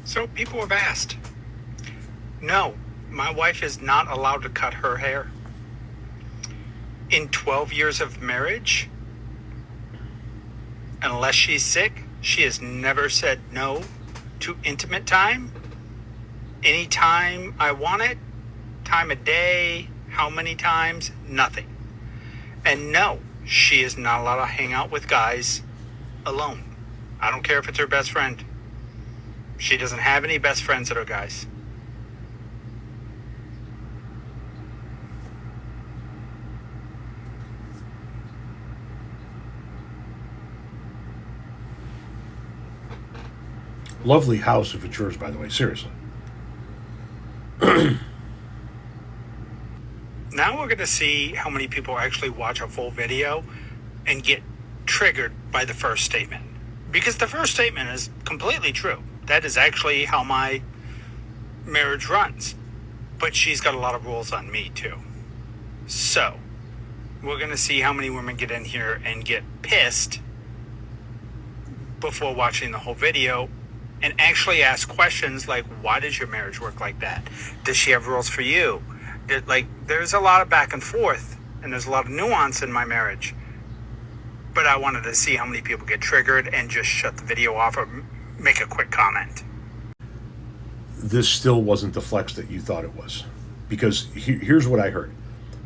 So people have asked. No, my wife is not allowed to cut her hair. In 12 years of marriage, unless she's sick, she has never said no to intimate time. Anytime I want it, time of day, how many times, nothing. And no, she is not allowed to hang out with guys alone. I don't care if it's her best friend. She doesn't have any best friends that are guys. Lovely house if it's yours, by the way. Seriously. Now we're going to see how many people actually watch a full video and get triggered by the first statement. Because the first statement is completely true. That is actually how my marriage runs. But she's got a lot of rules on me too. So, we're going to see how many women get in here and get pissed before watching the whole video and actually ask questions like, why does your marriage work like that? Does she have rules for you? There's a lot of back and forth, and there's a lot of nuance in my marriage. But I wanted to see how many people get triggered and just shut the video off or make a quick comment. This still wasn't the flex that you thought it was. Because here's what I heard.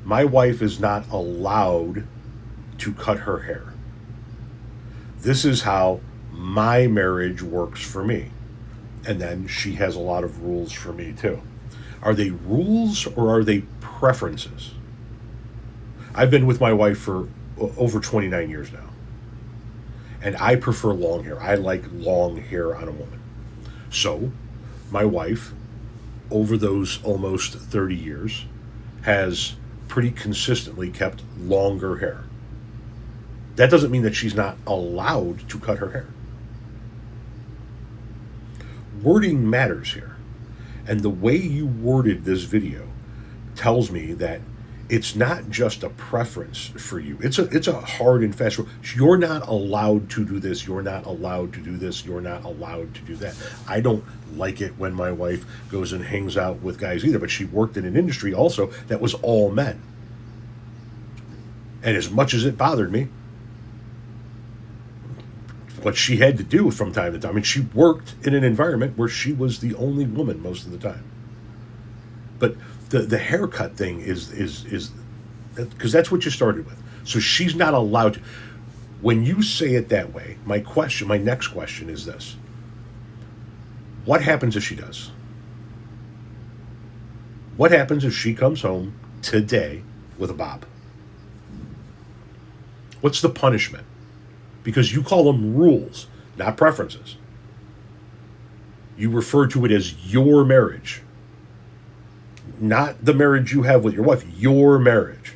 My wife is not allowed to cut her hair. This is how my marriage works for me. And then she has a lot of rules for me too. Are they rules or are they preferences? I've been with my wife for over 29 years now. And I prefer long hair. I like long hair on a woman. So, my wife, over those almost 30 years, has pretty consistently kept longer hair. That doesn't mean that she's not allowed to cut her hair. Wording matters here. And the way you worded this video tells me that it's not just a preference for you. It's a hard and fast rule. You're not allowed to do this. You're not allowed to do this. You're not allowed to do that. I don't like it when my wife goes and hangs out with guys either, but she worked in an industry also that was all men. And as much as it bothered me, what she had to do from time to time, and she worked in an environment where she was the only woman most of the time. But the haircut thing is because that's what you started with. So she's not allowed to. When you say it that way, my next question is this. What happens if she does? What happens if she comes home today with a bob? What's the punishment? Because you call them rules, not preferences. You refer to it as your marriage. Not the marriage you have with your wife, your marriage.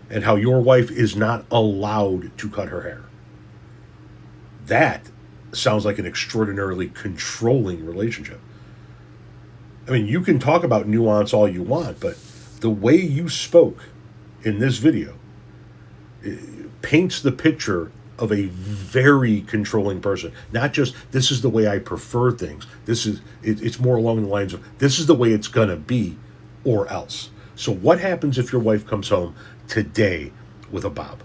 And how your wife is not allowed to cut her hair. That sounds like an extraordinarily controlling relationship. I mean, you can talk about nuance all you want, but the way you spoke in this video paints the picture of a very controlling person. Not just, this is the way I prefer things. It's more along the lines of, this is the way it's gonna be, or else. So what happens if your wife comes home today with a bob?